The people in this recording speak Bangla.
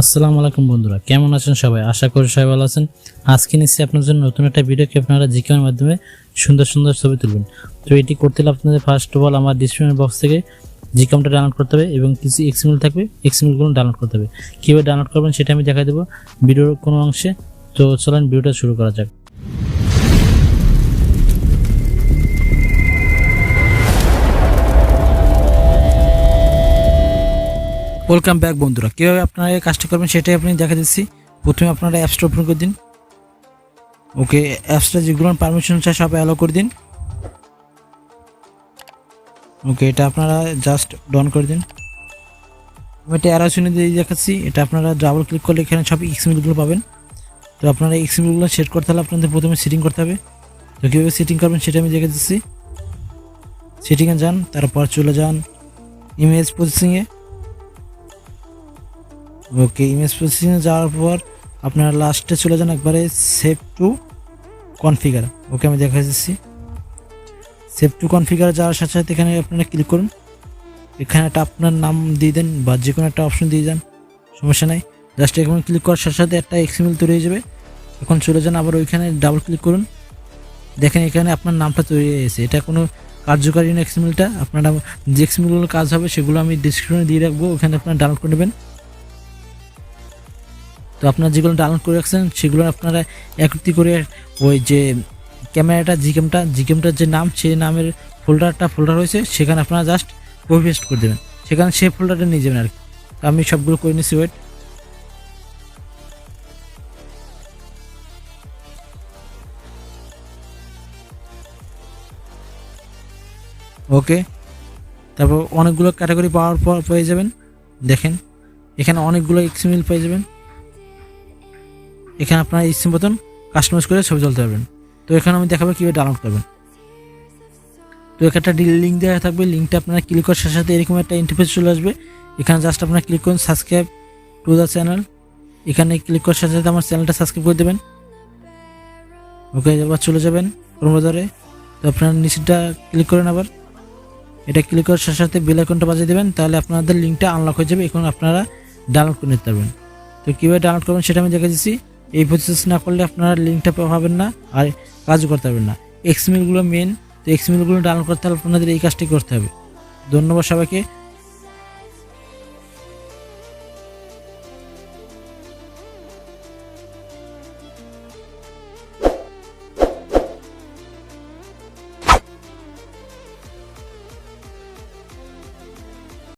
আসসালামু আলাইকুম বন্ধুরা, কেমন আছেন সবাই? আশা করি সবাই ভালো আছেন। আজকে নিচ্ছি আপনার জন্য নতুন একটা ভিডিও কি আপনারা জিকেমের মাধ্যমে সুন্দর সুন্দর ছবি তুলবেন। তো এটি করতে হলে আপনাদের ফার্স্ট অফ অল আমার ডিসক্রিপশন বক্স থেকে জিকেমটা ডাউনলোড করতে হবে এবং কিছু এক্সএমএল থাকবে, এক্সএমএলগুলো ডাউনলোড করতে হবে। কীভাবে ডাউনলোড করবেন সেটা আমি দেখাই দেবো ভিডিওর কোনো অংশে। তো চলেন ভিডিওটা শুরু করা যাক। ওয়েলকাম ব্যাক বন্ধুরা, কীভাবে আপনারা এই কাজটা করবেন সেটাই আপনি দেখা দিচ্ছি। প্রথমে আপনারা অ্যাপসটা ওপেন করে দিন। ওকে, অ্যাপসটা যেগুলো পারমিশন চাই সব অ্যালাউ করে দিন। ওকে, এটা আপনারা জাস্ট ডাউন করে দিন। আমি এটা অ্যারো চিহ্ন দিয়ে দেখাচ্ছি, এটা আপনারা ডাবল ক্লিক করলে এখানে সব এক্সএমএলগুলো পাবেন। তো আপনারা এক্সএমএলগুলো সেট করতে হলে আপনাদের প্রথমে সেটিং করতে হবে। তো কীভাবে সেটিং করবেন সেটা আমি দেখে দিচ্ছি। সেটিংয়ে যান, তারপর চলে যান ইমেজ প্রসেসিংয়ে। ওকে, ইমেজ প্রসেসিংয়ে যাওয়ার পর আপনারা লাস্টে চলে যান একবারে সেভ টু কনফিগার। ওকে, আমি দেখা দিচ্ছি। সেভ টু কনফিগার যাওয়ার সাথে সাথে এখানে আপনারা ক্লিক করুন। এখানে একটা আপনার নাম দিয়ে দেন বা যে কোনো একটা অপশন দিয়ে যান, সমস্যা নাই। জাস্ট এখানে ক্লিক করার সাথে সাথে একটা এক্সএমএল তৈরি হয়ে যাবে। এখন চলে যান আবার ওইখানে ডাবল ক্লিক করুন। দেখেন এখানে আপনার নামটা তৈরি হয়ে গেছে। এটা কোনো কার্যকারী না এক্সএমএলটা। আপনারা যে এক্সএমএলগুলো কাজ হবে সেগুলো আমি ডিসক্রিপশনে দিয়ে রাখবো, ওখানে আপনারা ডাউনলোড করে নেবেন। তো আপনারা যেগুলো ডাউনলোড করে রাখছেন সেগুলো আপনারা একটি করে ওই যে ক্যামেরাটা জিকেমটার যে নাম, সেই নামের ফোল্ডার হয়েছে সেখানে আপনারা জাস্ট কপি পেস্ট করে দেবেন, সেখানে সেই ফোল্ডারটা নিয়ে যাবেন আর কি। আমি সবগুলো করে নিচ্ছি, ওয়েট। ওকে, তারপর অনেকগুলো ক্যাটাগরি পাওয়ার পর পেয়ে যাবেন। দেখেন এখানে অনেকগুলো এক্সএমএল পেয়ে যাবেন। এখানে আপনারা ইচ্ছে মতন কাস্টমাইজ করে ছবি তুলতে পারবেন। তো এখানে আমি দেখাবো কীভাবে ডাউনলোড করবেন। তো একটা লিঙ্ক দেওয়া থাকবে, লিঙ্কটা আপনারা ক্লিক করার সাথে সাথে এরকম একটা ইন্টারফেস চলে আসবে। এখানে জাস্ট আপনারা ক্লিক করুন সাবস্ক্রাইব টু দ্য চ্যানেল। এখানে ক্লিক করার সাথে সাথে আমার চ্যানেলটা সাবস্ক্রাইব করে দেবেন। ওকে, এবার চলে যাবেন ক্রোমবাজারে। তো আপনারা নিচেটা ক্লিক করেন, আবার এটা ক্লিক করার সাথে সাথে বেল আইকনটা বাজিয়ে দেবেন, তাহলে আপনাদের লিঙ্কটা আনলক হয়ে যাবে। এখন আপনারা ডাউনলোড করে নিতে পারবেন। তো কীভাবে ডাউনলোড করবেন সেটা আমি দেখে দিচ্ছি। এই প্রসেস না করলে আপনারা লিঙ্কটা পাবেন না আর কাজও করতে পারবেন না। এক্সএমএলগুলো মেন, তো এক্সএমএলগুলো ডাউনলোড করতে হলে আপনাদের এই কাজটি করতে হবে। ধন্যবাদ সবাইকে।